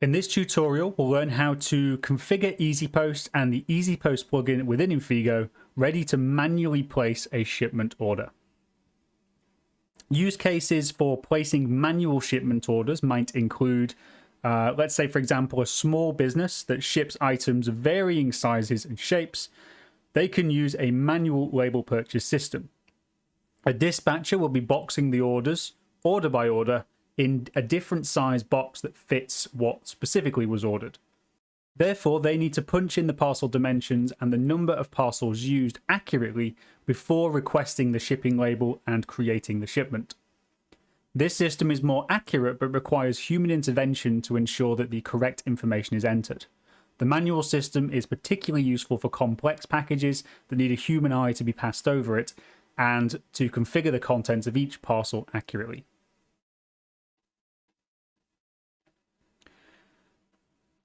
In this tutorial, we'll learn how to configure Easypost and the Easypost plugin within Infigo ready to manually place a shipment order. Use cases for placing manual shipment orders might include, let's say, for example, a small business that ships items of varying sizes and shapes. They can use a manual label purchase system. A dispatcher will be boxing the orders, order by order, in a different size box that fits what specifically was ordered. Therefore, they need to punch in the parcel dimensions and the number of parcels used accurately before requesting the shipping label and creating the shipment. This system is more accurate but requires human intervention to ensure that the correct information is entered. The manual system is particularly useful for complex packages that need a human eye to be passed over it and to configure the contents of each parcel accurately.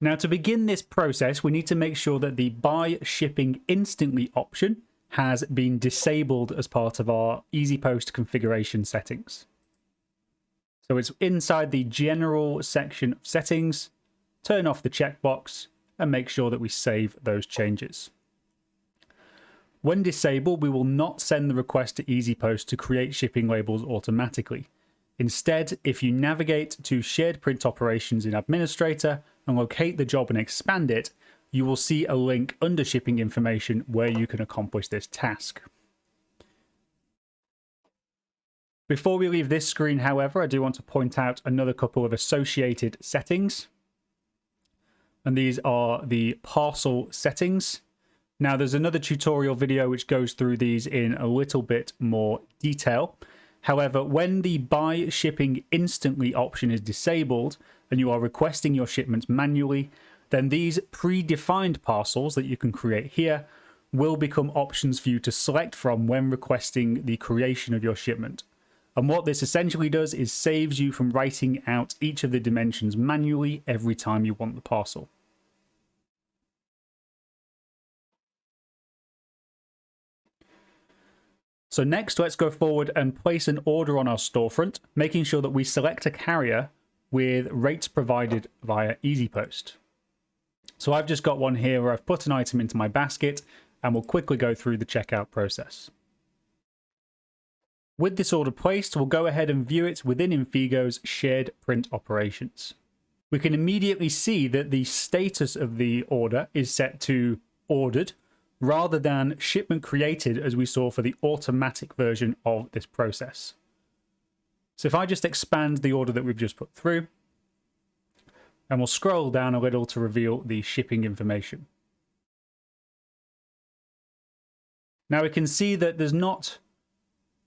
Now, to begin this process, we need to make sure that the buy shipping instantly option has been disabled as part of our Easypost configuration settings. So it's inside the general section of settings, turn off the checkbox and make sure that we save those changes. When disabled, we will not send the request to Easypost to create shipping labels automatically. Instead, if you navigate to Shared Print Operations in Administrator and locate the job and expand it, you will see a link under shipping information where you can accomplish this task. Before we leave this screen, however, I do want to point out another couple of associated settings. And these are the parcel settings. Now, there's another tutorial video which goes through these in a little bit more detail. However, when the buy shipping instantly option is disabled and you are requesting your shipment manually, then these predefined parcels that you can create here will become options for you to select from when requesting the creation of your shipment. And what this essentially does is saves you from writing out each of the dimensions manually every time you want the parcel. So next, let's go forward and place an order on our storefront, making sure that we select a carrier with rates provided via Easypost. So I've just got one here where I've put an item into my basket and we'll quickly go through the checkout process. With this order placed, we'll go ahead and view it within Infigo's Shared Print Operations. We can immediately see that the status of the order is set to ordered, rather than shipment created as we saw for the automatic version of this process. So if I just expand the order that we've just put through, and we'll scroll down a little to reveal the shipping information. Now we can see that there's not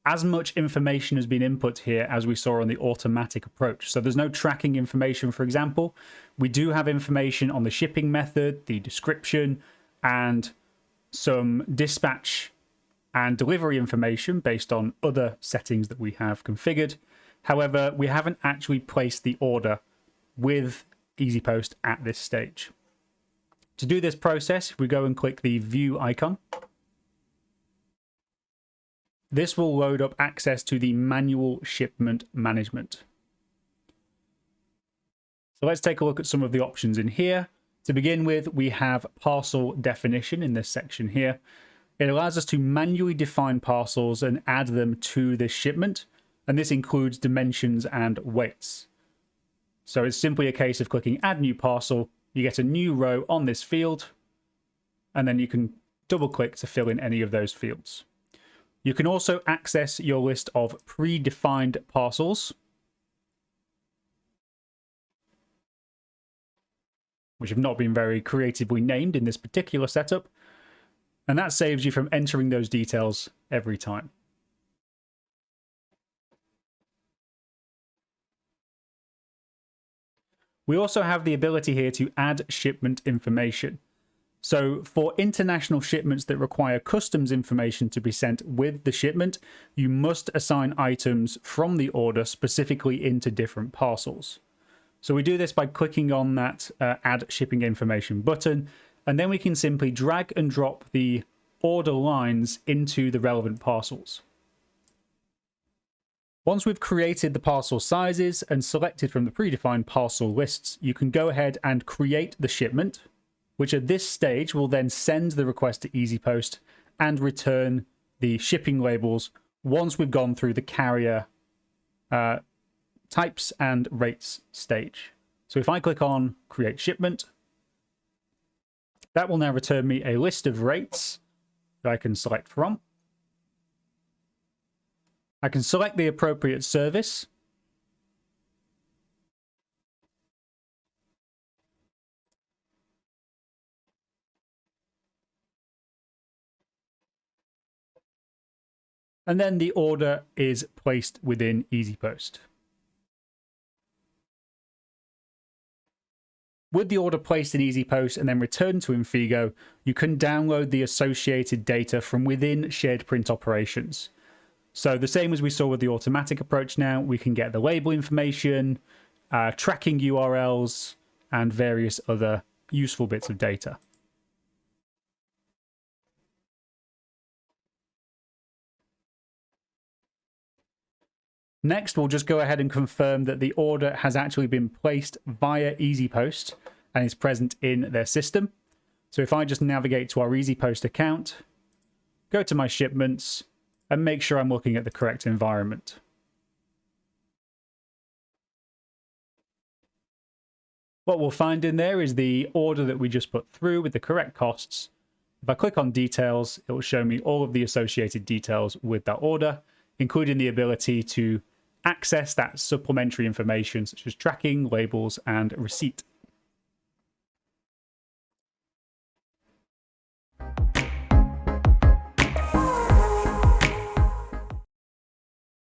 as much information has been input here as we saw on the automatic approach. So there's no tracking information, for example. We do have information on the shipping method, the description, and some dispatch and delivery information based on other settings that we have configured. However, we haven't actually placed the order with Easypost at this stage. To do this process, if we go and click the view icon, this will load up access to the manual shipment management. So let's take a look at some of the options in here. To begin with, we have parcel definition in this section here. It allows us to manually define parcels and add them to this shipment, and this includes dimensions and weights. So it's simply a case of clicking Add New Parcel. You get a new row on this field, and then you can double-click to fill in any of those fields. You can also access your list of predefined parcels, which have not been very creatively named in this particular setup, and that saves you from entering those details every time. We also have the ability here to add shipment information. So for international shipments that require customs information to be sent with the shipment, you must assign items from the order specifically into different parcels. So we do this by clicking on that Add Shipping Information button, and then we can simply drag and drop the order lines into the relevant parcels. Once we've created the parcel sizes and selected from the predefined parcel lists, you can go ahead and create the shipment, which at this stage will then send the request to Easypost and return the shipping labels once we've gone through the carrier types and rates stage. So if I click on create shipment, that will now return me a list of rates that I can select from. I can select the appropriate service. And then the order is placed within Easypost. With the order placed in Easypost and then returned to Infigo, you can download the associated data from within shared print operations. So the same as we saw with the automatic approach now, we can get the label information, tracking URLs, and various other useful bits of data. Next, we'll just go ahead and confirm that the order has actually been placed via Easypost and is present in their system. So if I just navigate to our Easypost account, go to my shipments, and make sure I'm looking at the correct environment. What we'll find in there is the order that we just put through with the correct costs. If I click on details, it will show me all of the associated details with that order, including the ability to access that supplementary information such as tracking, labels, and receipt.